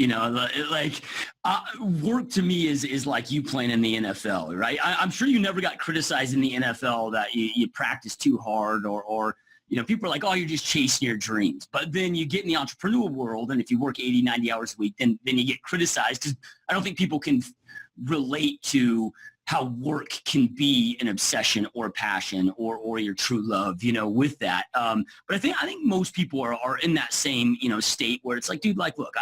work to me is like you playing in the NFL, right? I'm sure you never got criticized in the NFL that you practice too hard or people are like, oh, you're just chasing your dreams. But then you get in the entrepreneurial world, and if you work 80, 90 hours a week, then you get criticized, because I don't think people can relate to how work can be an obsession or passion or your true love, with that. But I think most people are in that same, state where it's like, dude, like, look,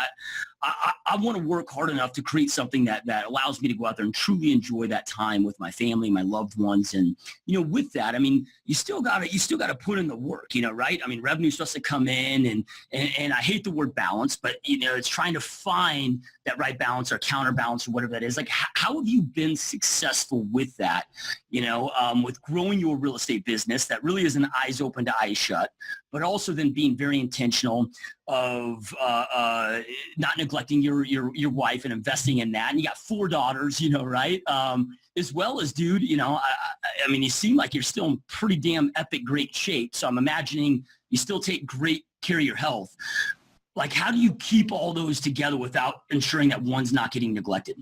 I want to work hard enough to create something that allows me to go out there and truly enjoy that time with my family, my loved ones. And, with that, I mean, you still got to put in the work, right? I mean, revenue's supposed to come in and I hate the word balance, but, it's trying to find that right balance or counterbalance or whatever that is. Like, how have you been successful with that, with growing your real estate business that really is an eyes open to eyes shut, but also then being very intentional of not neglecting your wife and investing in that. And you got 4 daughters, right? As well as, dude, I mean, you seem like you're still in pretty damn epic great shape. So I'm imagining you still take great care of your health. Like, how do you keep all those together without ensuring that one's not getting neglected?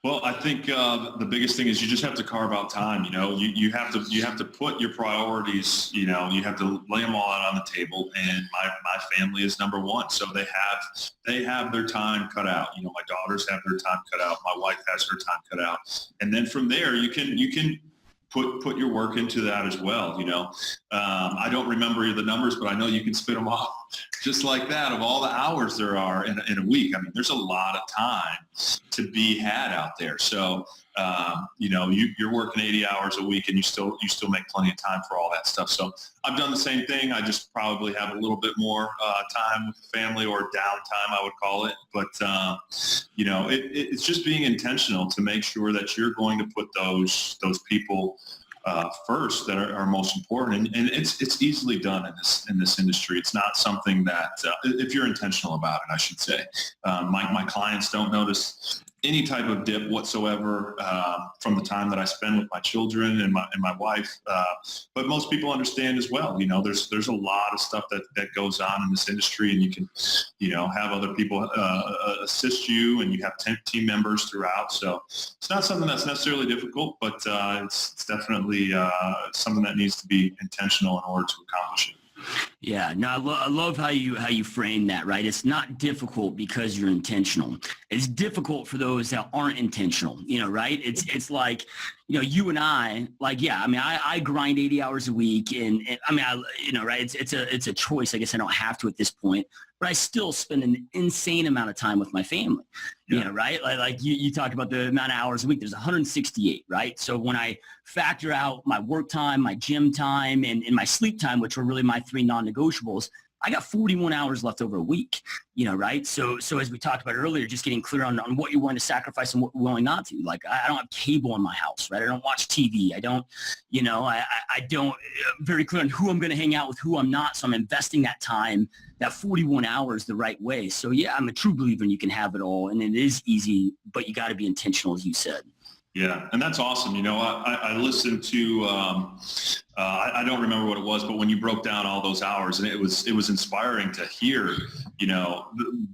Well, I think the biggest thing is you just have to carve out time. You have to put your priorities. You have to lay them all out on the table. And my family is number one, so they have their time cut out. My daughters have their time cut out. My wife has her time cut out. And then from there, you can put your work into that as well. I don't remember the numbers, but I know you can spit them off just like that of all the hours there are in a week. I mean, there's a lot of time to be had out there. So, you're working 80 hours a week and you still make plenty of time for all that stuff. So I've done the same thing. I just probably have a little bit more time with the family, or downtime, I would call it. But, it's just being intentional to make sure that you're going to put those people first that are most important. And it's easily done in this industry. It's not something that, if you're intentional about it, I should say. My clients don't notice any type of dip whatsoever from the time that I spend with my children and my wife. But most people understand as well. There's a lot of stuff that goes on in this industry, and you can, have other people assist you, and you have 10 team members throughout. So it's not something that's necessarily difficult, but it's definitely something that needs to be intentional in order to accomplish it. Yeah, no, I love how you frame that, right? It's not difficult because you're intentional. It's difficult for those that aren't intentional, right? It's like, you and I, like, yeah, I mean, I grind 80 hours a week, and I mean, right? It's a choice. I guess I don't have to at this point, but I still spend an insane amount of time with my family, right? Like you talked about the amount of hours a week. There's 168, right? So when I factor out my work time, my gym time, and my sleep time, which are really my 3 non-negotiables, I got 41 hours left over a week, right? So as we talked about earlier, just getting clear on what you're willing to sacrifice and what you're willing not to. Like, I don't have cable in my house, right? I don't watch TV. I don't, I don't, very clear on who I'm going to hang out with, who I'm not. So I'm investing that time, that 41 hours the right way. So yeah, I'm a true believer, and you can have it all, and it is easy, but you got to be intentional, as you said. Yeah, and that's awesome. I listened to, I don't remember what it was, but when you broke down all those hours, and it was inspiring to hear,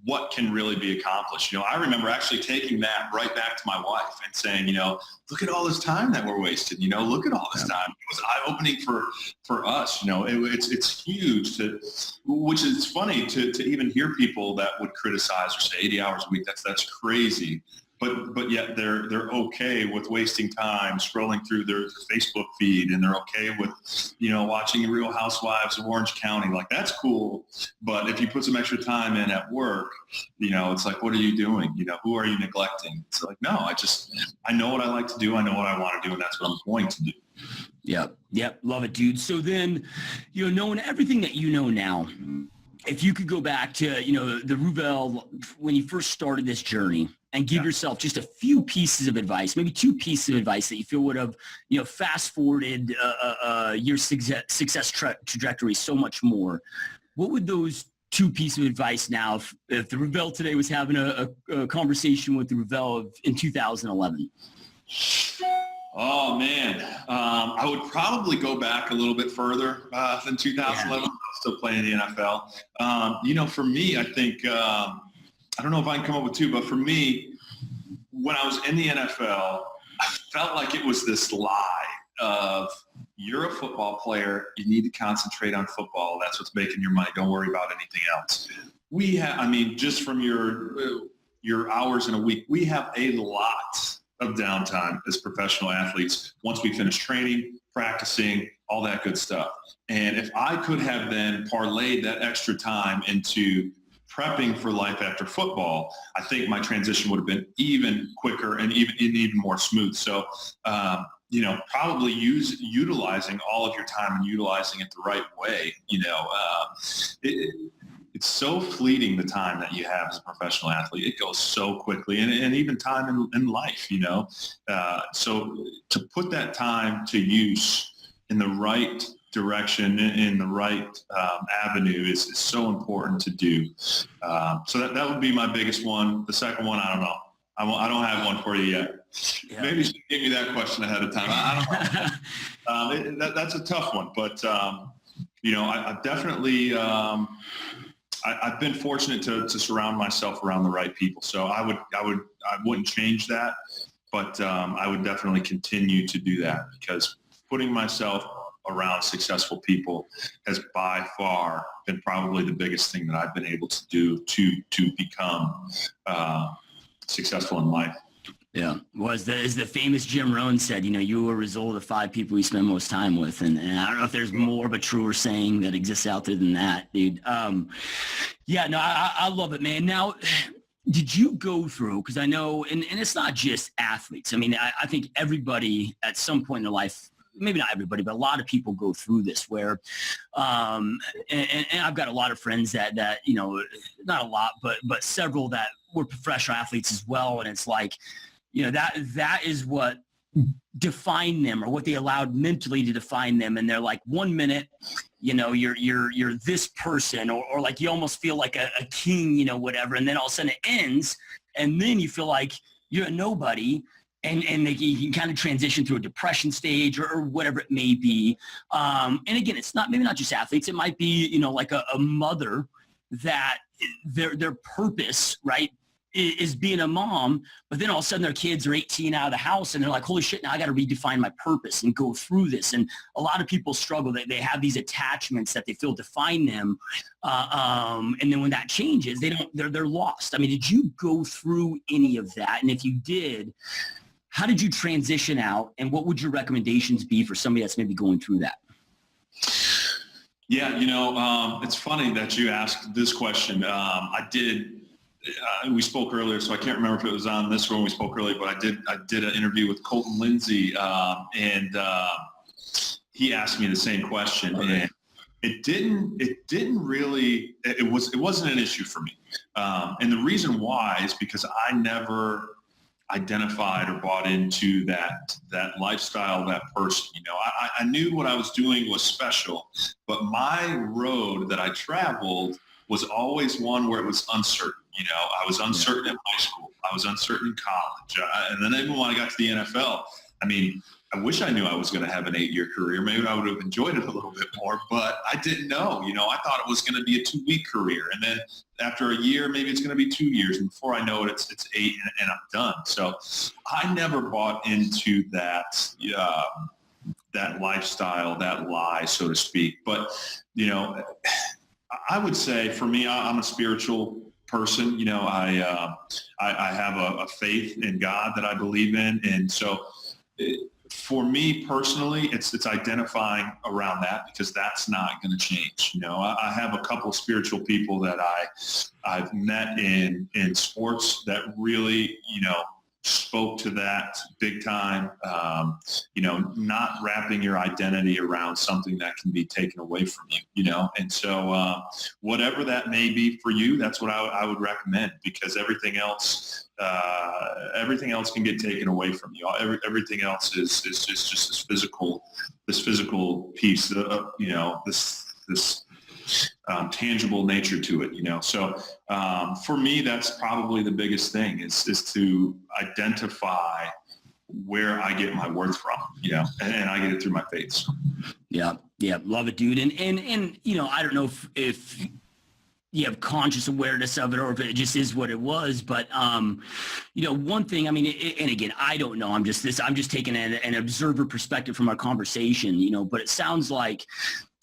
what can really be accomplished. I remember actually taking that right back to my wife and saying, look at all this time that we're wasting. Look at all this time. It was eye-opening for us. It's huge which is funny to even hear people that would criticize or say 80 hours a week. That's crazy. But yet they're okay with wasting time scrolling through their Facebook feed, and they're okay with, watching Real Housewives of Orange County. Like, that's cool. But if you put some extra time in at work, it's like, what are you doing? Who are you neglecting? It's like, no, I know what I like to do. I know what I want to do, and that's what I'm going to do. Yep. Love it, dude. So then, knowing everything that you know now, if you could go back to, the Ruvell, when you first started this journey, and give yourself just a few pieces of advice, maybe 2 pieces of advice that you feel would have, fast forwarded your success trajectory so much more, what would those 2 pieces of advice now, if the Ruvell today was having a conversation with the Ruvell in 2011? Oh, man. I would probably go back a little bit further than 2011. I was still playing in the NFL. For me, I think I don't know if I can come up with 2, but for me, when I was in the NFL, I felt like it was this lie of you're a football player. You need to concentrate on football. That's what's making your money. Don't worry about anything else. Just from your hours in a week, we have a lot of downtime as professional athletes once we finish training, practicing, all that good stuff. And if I could have then parlayed that extra time into prepping for life after football, I think my transition would have been even quicker and even more smooth. So, probably utilizing all of your time and utilizing it the right way. It's so fleeting, the time that you have as a professional athlete. It goes so quickly, and even time in life, so to put that time to use in the right direction, in the right avenue is so important to do. So that would be my biggest one. The second one, I don't know. I don't have one for you yet. Yeah. Maybe you should give me that question ahead of time. I don't know. That's a tough one, but I've definitely I've been fortunate to surround myself around the right people. So I wouldn't change that, but I would definitely continue to do that, because putting myself around successful people has by far been probably the biggest thing that I've been able to do to become successful in life. Yeah. As the famous Jim Rohn said, you are a result of 5 people you spend most time with. And I don't know if there's more of a truer saying that exists out there than that, dude. I love it, man. Now, did you go through, because I know, and it's not just athletes. I mean, I think everybody at some point in their life, maybe not everybody, but a lot of people go through this where, and I've got a lot of friends that not a lot, but several that were professional athletes as well. And it's like, that is what defined them, or what they allowed mentally to define them. And they're like, 1 minute, you're this person, or like you almost feel like a king, whatever. And then all of a sudden it ends. And then you feel like you're a nobody. And you can kind of transition through a depression stage or whatever it may be. And again, it's maybe not just athletes. It might be, like a mother that their purpose, right, is being a mom, but then all of a sudden their kids are 18 out of the house and they're like, holy shit, now I got to redefine my purpose and go through this. And a lot of people struggle. They have these attachments that they feel define them. And then when that changes, they're lost. I mean, did you go through any of that? And if you did, how did you transition out, and what would your recommendations be for somebody that's maybe going through that? Yeah, it's funny that you asked this question. I did. We spoke earlier, so I can't remember if it was on this one we spoke earlier, but I did an interview with Colton Lindsay, and he asked me the same question, and it wasn't an issue for me, and the reason why is because I never identified or bought into that lifestyle, that person. I knew what I was doing was special, but my road that I traveled was always one where it was uncertain. I was uncertain in high school. I was uncertain in college. And then even when I got to the NFL, I mean, I wish I knew I was going to have an 8-year career. Maybe I would have enjoyed it a little bit more, but I didn't know. I thought it was going to be a 2-week career. And then after a year, maybe it's going to be 2 years. And before I know it, it's 8 and I'm done. So I never bought into that, that lifestyle, that lie, so to speak. But, I would say for me, I'm a spiritual person. I have a faith in God that I believe in. And so for me personally, it's identifying around that, because that's not going to change. I have a couple of spiritual people that I've met in sports that really, spoke to that big time. Not wrapping your identity around something that can be taken away from you, and so whatever that may be for you, that's what I would recommend, because everything else can get taken away from you. Everything else is just this physical piece, this tangible nature to it, So for me, that's probably the biggest thing is to identify where I get my worth from, and I get it through my faith. So. Yeah. Love it, dude. And I don't know if you have conscious awareness of it or if it just is what it was. But, one thing, I mean, and again, I don't know, I'm just taking an observer perspective from our conversation, but it sounds like,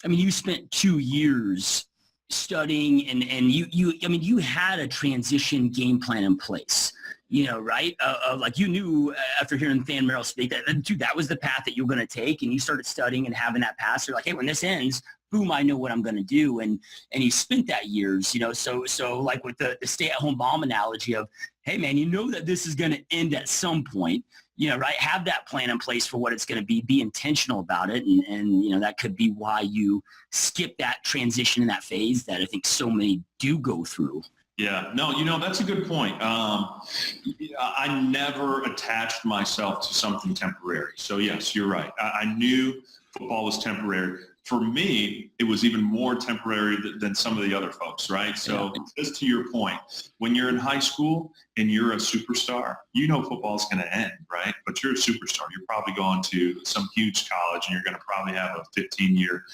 you spent 2 years studying and you had a transition game plan in place, right? Like you knew after hearing Than Merrill speak that, dude, that was the path that you were going to take, and you started studying and having that path. So you're like, hey, when this ends, boom, I know what I'm going to do. And you spent that years, so like with the stay-at-home mom analogy of, hey, man, that this is going to end at some point, right? Have that plan in place for what it's going to be intentional about it. And that could be why you skip that transition in that phase that I think so many do go through. Yeah, no, that's a good point. I never attached myself to something temporary. So yes, you're right. I knew football was temporary. For me, it was even more temporary than some of the other folks, right? So just to your point, when you're in high school and you're a superstar, football is going to end, right? But you're a superstar. You're probably going to some huge college and you're going to probably have a 15-year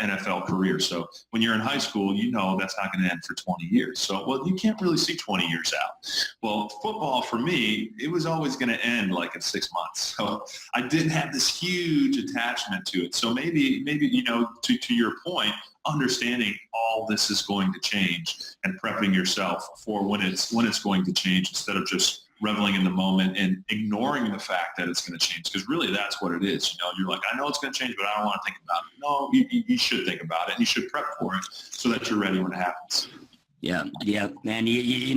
NFL career. So when you're in high school, that's not going to end for 20 years. So, you can't really see 20 years out. Well, football for me, it was always going to end like in 6 months. So I didn't have this huge attachment to it. So maybe to your point, understanding all this is going to change and prepping yourself for when it's going to change, instead of just reveling in the moment and ignoring the fact that it's going to change, because really that's what it is. You're like, I know it's going to change, but I don't want to think about it. No, you should think about it, and you should prep for it so that you're ready when it happens. Yeah, man.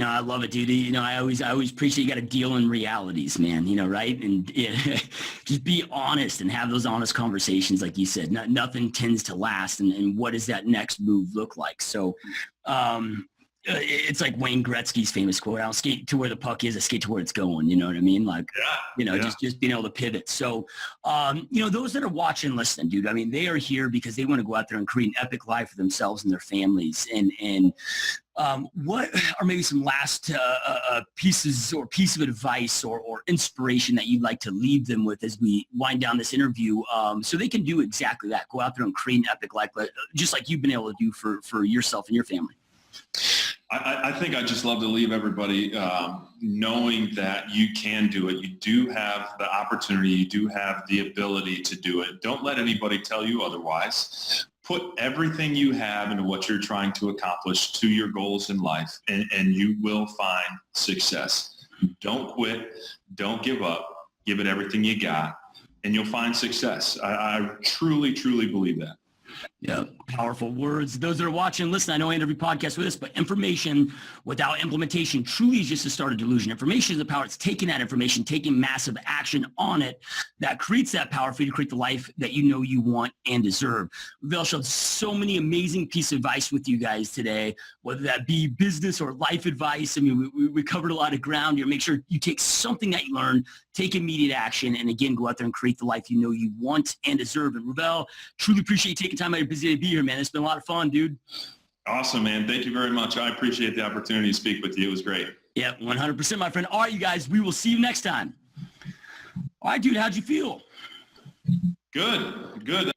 I love it, dude. I always appreciate you got to deal in realities, man. Right? And just be honest and have those honest conversations, like you said. Nothing tends to last, and what does that next move look like? So, it's like Wayne Gretzky's famous quote: "I don't skate to where the puck is; I skate to where it's going." You know what I mean? Like, just being able to pivot. So, those that are watching, listening, dude. They are here because they want to go out there and create an epic life for themselves and their families. And what are maybe some last pieces or piece of advice or inspiration that you'd like to leave them with as we wind down this interview, so they can do exactly that? Go out there and create an epic life, just like you've been able to do for yourself and your family. I think I just love to leave everybody knowing that you can do it. You do have the opportunity. You do have the ability to do it. Don't let anybody tell you otherwise. Put everything you have into what you're trying to accomplish, to your goals in life, and you will find success. Don't quit. Don't give up. Give it everything you got, and you'll find success. I truly, truly believe that. Yeah, powerful words. Those that are watching, listen, I know I end every podcast with this, but information without implementation truly is just a start of delusion. Information is the power. It's taking that information, taking massive action on it that creates that power for you to create the life that you want and deserve. Ruvell shared so many amazing pieces of advice with you guys today, whether that be business or life advice. We covered a lot of ground here. Make sure you take something that you learned, take immediate action, and again, go out there and create the life you want and deserve. And Ruvell, truly appreciate you taking time out of your busy day to be here, man. It's been a lot of fun, dude. Awesome, man. Thank you very much. I appreciate the opportunity to speak with you. It was great. Yeah, 100%, my friend. All right, you guys, we will see you next time. All right, dude, how'd you feel? Good.